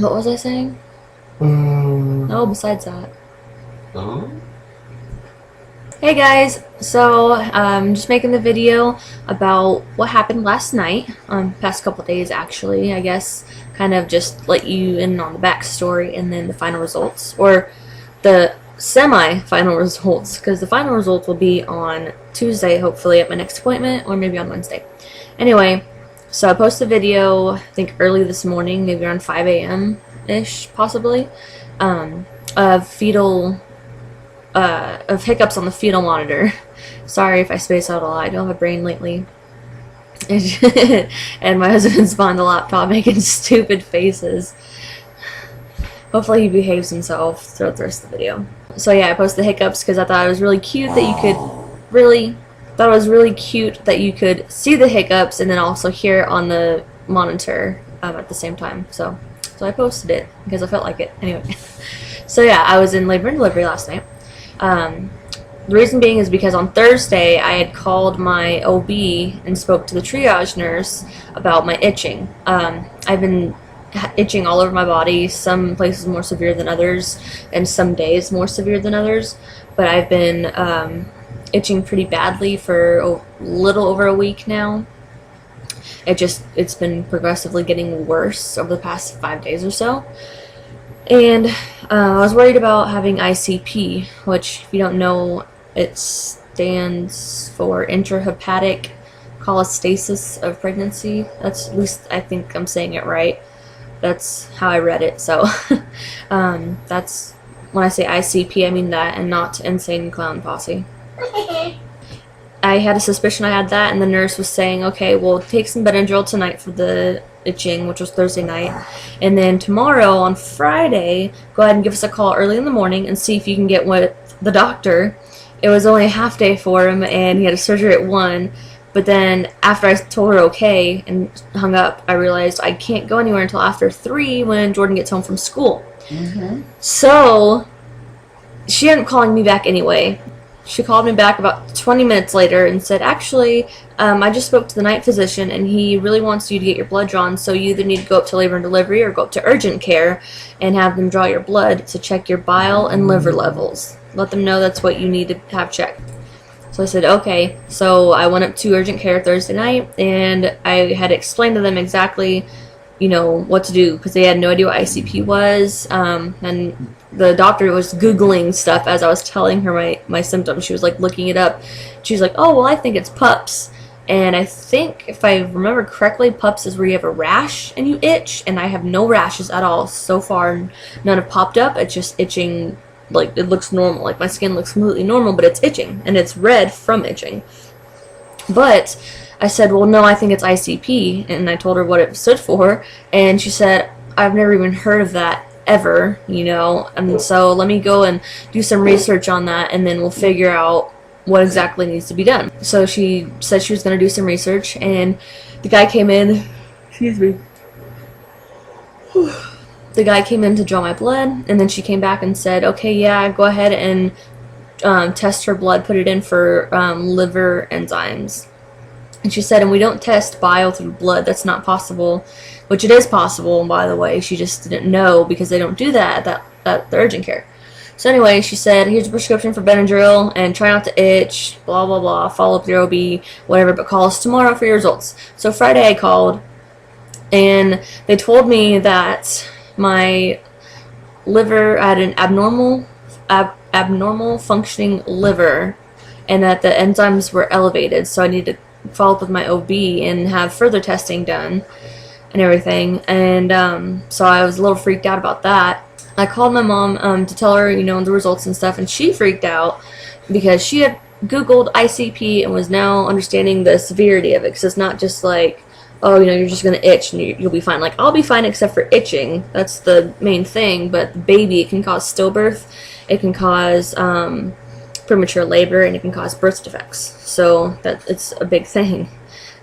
What was I saying? Oh, besides that. Oh? Hey guys, so just making the video about what happened last night, past couple days actually, I guess, kind of just let you in on the backstory and then the final results, or the semi-final results, because the final results will be on Tuesday, hopefully at my next appointment, or maybe on Wednesday. Anyway, so I posted a video, I think early this morning, maybe around 5 a.m.-ish, possibly, of of hiccups on the fetal monitor. Sorry if I space out a lot. I don't have a brain lately. And my husband's behind the laptop making stupid faces. Hopefully he behaves himself throughout the rest of the video. So yeah, I posted the hiccups because I thought it was really cute that you could see the hiccups and then also hear it on the monitor at the same time. So I posted it because I felt like it. Anyway, so yeah, I was in labor and delivery last night. The reason being is because on Thursday I had called my OB and spoke to the triage nurse about my itching. I've been itching all over my body, some places more severe than others, and some days more severe than others, but I've been itching pretty badly for a little over a week now. It's been progressively getting worse over the past 5 days or so. And I was worried about having ICP, which, if you don't know, it stands for intrahepatic cholestasis of pregnancy. That's, at least I think I'm saying it right. That's how I read it. So that's, when I say ICP, I mean that, and not Insane Clown Posse. I had a suspicion I had that, and the nurse was saying, okay, well, take some Benadryl tonight for the itching, which was Thursday night, and then tomorrow, on Friday, go ahead and give us a call early in the morning and see if you can get with the doctor. It was only a half day for him, and he had a surgery at 1, but then after I told her okay and hung up, I realized I can't go anywhere until after 3 when Jordan gets home from school. So she ended up calling me back anyway. She called me back about 20 minutes later and said, actually, I just spoke to the night physician and he really wants you to get your blood drawn, so you either need to go up to labor and delivery or go up to urgent care and have them draw your blood to check your bile and liver levels. Let them know that's what you need to have checked. So I said, okay. So I went up to urgent care Thursday night and I had explained to them exactly, what to do, because they had no idea what ICP was, and the doctor was Googling stuff as I was telling her my symptoms. She was like looking it up. She was like, oh, well, I think it's PUPS. And I think, if I remember correctly, PUPS is where you have a rash and you itch, and I have no rashes at all. So far, none have popped up. It's just itching, like, it looks normal. Like, my skin looks completely normal, but it's itching, and it's red from itching. But I said, well, no, I think it's ICP, and I told her what it stood for, and she said, I've never even heard of that ever, and so let me go and do some research on that, and then we'll figure out what exactly needs to be done. So she said she was going to do some research, and the guy came in, excuse me, the guy came in to draw my blood, and then she came back and said, okay, yeah, go ahead and test her blood, put it in for liver enzymes. And she said, and we don't test bile through blood. That's not possible, which it is possible, by the way. She just didn't know because they don't do that at the urgent care. So anyway, she said, here's a prescription for Benadryl, and try not to itch, blah, blah, blah. Follow up with your OB, whatever, but call us tomorrow for your results. So Friday I called, and they told me that my liver, I had an abnormal functioning liver, and that the enzymes were elevated, so I needed to follow up with my OB and have further testing done and everything. And so I was a little freaked out about that. I called my mom to tell her, the results and stuff, and she freaked out because she had Googled ICP and was now understanding the severity of it, because it's not just like, oh, you're just going to itch and you'll be fine. Like, I'll be fine except for itching. That's the main thing. But the baby, it can cause stillbirth. It can cause premature labor, and it can cause birth defects. So that it's a big thing.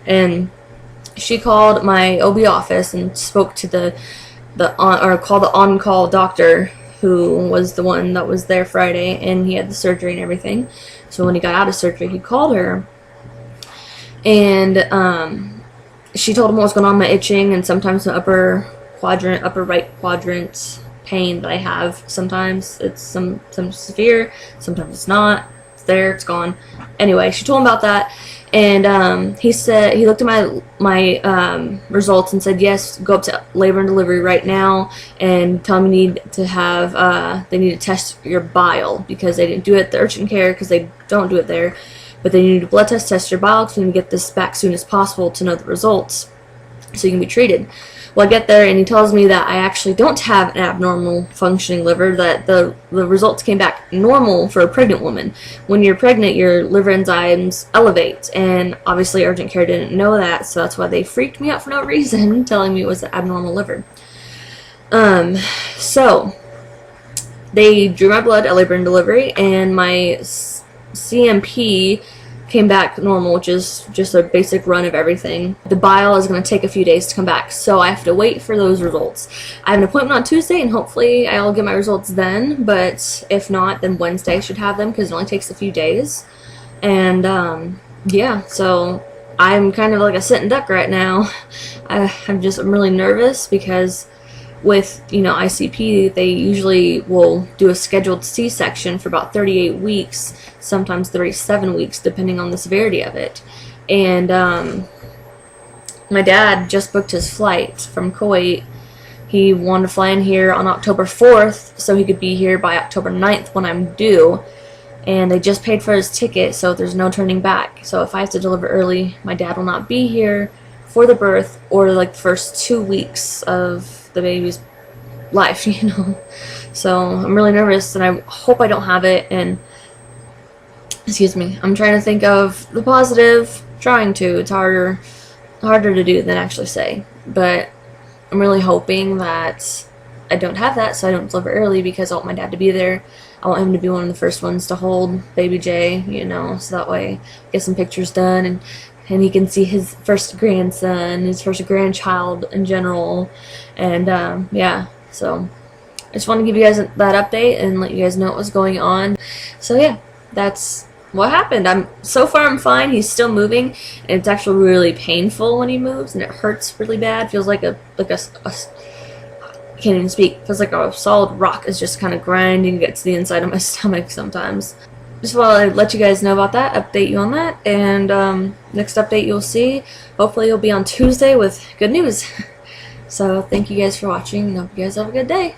And she called my OB office and spoke to called the on-call doctor, who was the one that was there Friday, and he had the surgery and everything. So when he got out of surgery, he called her, and she told him what was going on with my itching, and sometimes my upper quadrant, upper right quadrant pain that I have. Sometimes it's some severe, sometimes it's not. It's there, it's gone. Anyway, she told him about that, and he said he looked at my results and said, yes, go up to labor and delivery right now and tell them you need to have they need to test your bile, because they didn't do it at the urgent care because they don't do it there, but they need to blood test your bile, because we need to get this back soon as possible to know the results so you can be treated. Well, I get there and he tells me that I actually don't have an abnormal functioning liver, that the results came back normal for a pregnant woman. When you're pregnant, your liver enzymes elevate, and obviously urgent care didn't know that, so that's why they freaked me out for no reason, telling me it was an abnormal liver. So they drew my blood at labor and delivery, and my CMP came back normal, which is just a basic run of everything. The bile is going to take a few days to come back, so I have to wait for those results. I have an appointment on Tuesday, and hopefully I'll get my results then, but if not, then Wednesday I should have them, because it only takes a few days. And yeah, so I'm kind of like a sitting duck right now. I'm really nervous, because with, you know, ICP, they usually will do a scheduled C-section for about 38 weeks, sometimes 37 weeks, depending on the severity of it. And my dad just booked his flight from Kuwait. He wanted to fly in here on October 4th so he could be here by October 9th when I'm due. And they just paid for his ticket, so there's no turning back. So if I have to deliver early, my dad will not be here for the birth or like the first 2 weeks of the baby's life, you know. So I'm really nervous, and I hope I don't have it. And excuse me, I'm trying to think of the positive, trying to. It's harder to do than actually say, but I'm really hoping that I don't have that, so I don't deliver early, because I want my dad to be there. I want him to be one of the first ones to hold baby Jay, you know, so that way get some pictures done, and he can see his first grandson, his first grandchild in general. And yeah, so I just want to give you guys that update and let you guys know what was going on. So yeah, that's what happened. So far I'm fine. He's still moving, and it's actually really painful when he moves, and it hurts really bad. Feels like a I can't even speak. Feels like a solid rock is just kind of grinding against the inside of my stomach sometimes. Just want to let you guys know about that, update you on that, and next update you'll see, hopefully you'll be on Tuesday with good news. So thank you guys for watching, and hope you guys have a good day.